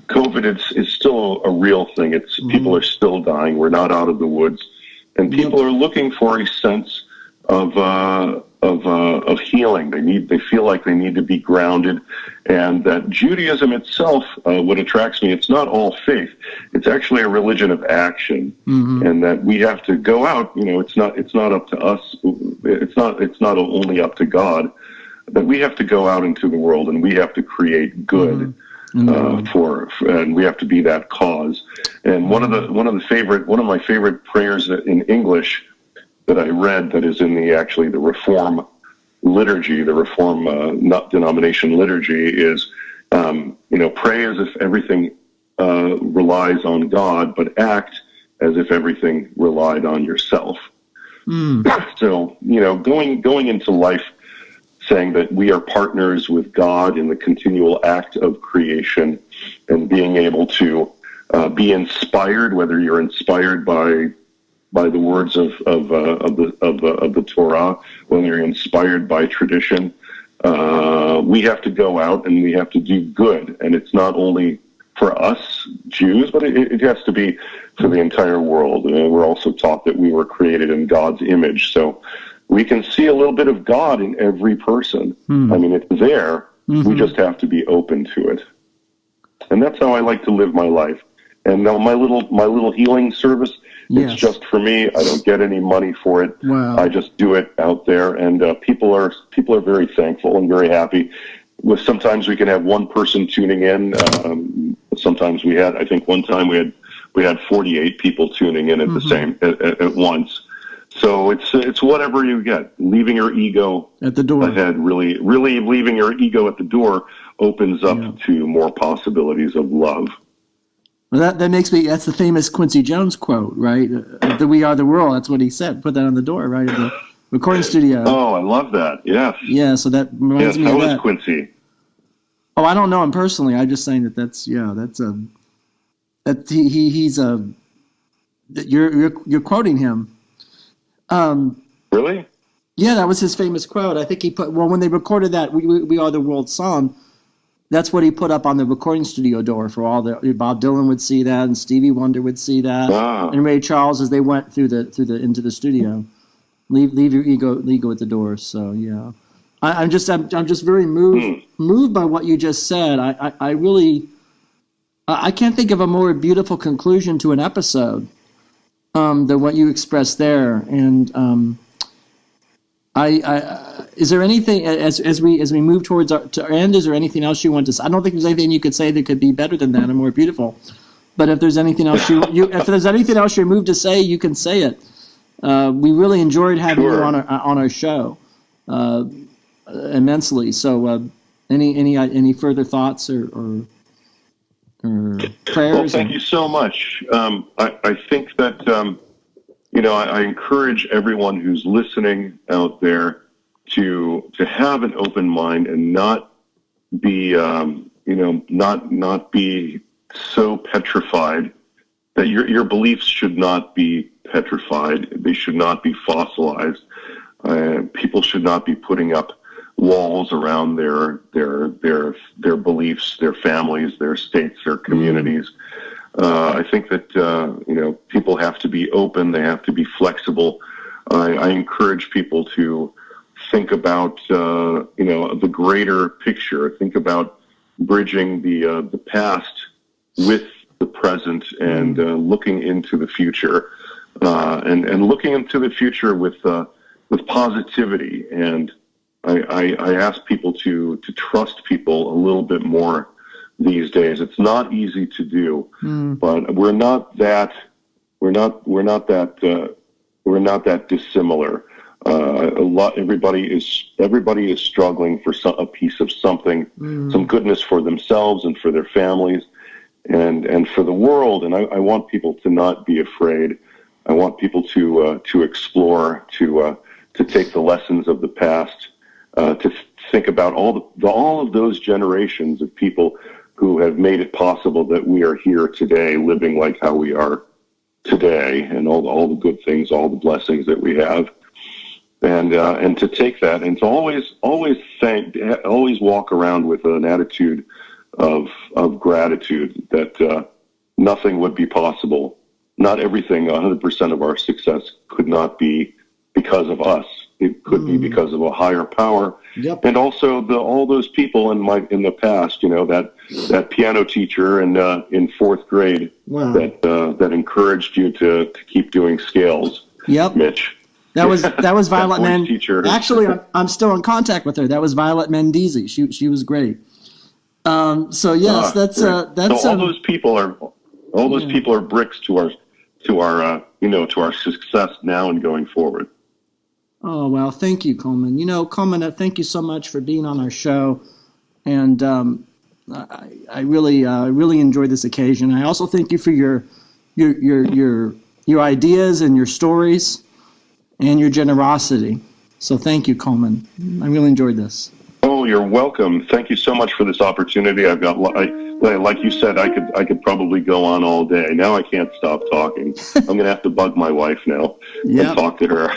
COVID is still a real thing. People are still dying. We're not out of the woods. And people are looking for a sense of healing. They feel like they need to be grounded. And that Judaism itself, what attracts me, it's not all faith. It's actually a religion of action. And that we have to go out, it's not up to us. It's not only up to God, that we have to go out into the world and we have to create good. And we have to be that cause. And one of my favorite prayers in English that I read, that is in the Reform liturgy, the Reform denomination liturgy, is pray as if everything relies on God, but act as if everything relied on yourself. So going into life saying that we are partners with God in the continual act of creation, and being able to be inspired, whether you're inspired by the words of the Torah, whether you're inspired by tradition. We have to go out and we have to do good, and it's not only for us Jews, but it has to be for the entire world. And we're also taught that we were created in God's image, so we can see a little bit of God in every person. I mean, it's there. We just have to be open to it. And that's how I like to live my life. And now my little healing service, it's just for me. I don't get any money for it. Wow. I just do it out there, and people are very thankful and very happy. Sometimes we can have one person tuning in. Sometimes I think one time we had we had 48 people tuning in at the same at once. So it's whatever you get. Leaving your ego at the door ahead, really leaving your ego at the door opens up to more possibilities of love. Well, that makes me. That's the famous Quincy Jones quote, right? That we are the world. That's what he said. Put that on the door, right? At the recording studio. Oh, I love that. Yes. Yeah. So that reminds me of that. How is Quincy? Oh, I don't know him personally. I'm just saying you're quoting him. Really? Yeah, that was his famous quote. I think he put when they recorded that "We Are the World" song. That's what he put up on the recording studio door for all the Bob Dylan would see that, and Stevie Wonder would see that, and Ray Charles as they went through the into the studio. Leave your ego at the door. So yeah, I'm just very moved by what you just said. I really I can't think of a more beautiful conclusion to an episode than what you expressed there. And is there anything as we move towards our end? Is there anything else you want to say? I don't think there's anything you could say that could be better than that and more beautiful. But if there's anything else if there's anything else you're moved to say, you can say it. We really enjoyed having you on our show immensely. So any further thoughts or prayers? Well, thank you so much. I think that I encourage everyone who's listening out there to have an open mind and not be not be so petrified that your beliefs should not be petrified. They should not be fossilized. People should not be putting up walls around their beliefs, their families, their states, their communities. I think that people have to be open. They have to be flexible. I encourage people to think about the greater picture. Think about bridging the past with the present and looking into the future, and looking into the future with positivity. And I ask people to trust people a little bit more these days. It's not easy to do, but we're not that dissimilar. Everybody is struggling for a piece of something, some goodness for themselves and for their families, and for the world. And I want people to not be afraid. I want people to explore, to take the lessons of the past, to think about all of those generations of people who have made it possible that we are here today, living like how we are today, and all the good things, all the blessings that we have, and to take that and to always walk around with an attitude of gratitude that nothing would be possible. Not everything, 100% of our success could not be because of us. It could be because of a higher power. Yep. And also all those people in the past, that piano teacher in fourth grade that encouraged you to keep doing scales. Yep. Mitch. That was Violet Mendizi. Actually, I'm still in contact with her. That was Violet Mendizi. She was great. So yes, that's so all those people are bricks to our success now and going forward. Oh, well, thank you, Colman. Colman, thank you so much for being on our show. And I really enjoyed this occasion. I also thank you for your ideas and your stories and your generosity. So thank you, Colman. I really enjoyed this. Oh, you're welcome. Thank you so much for this opportunity. I've got, like you said, I could probably go on all day. Now I can't stop talking. I'm going to have to bug my wife now and talk to her.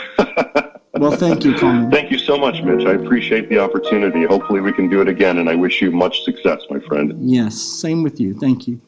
Well, thank you, Colman. Thank you so much, Mitch. I appreciate the opportunity. Hopefully we can do it again, and I wish you much success, my friend. Yes, same with you. Thank you.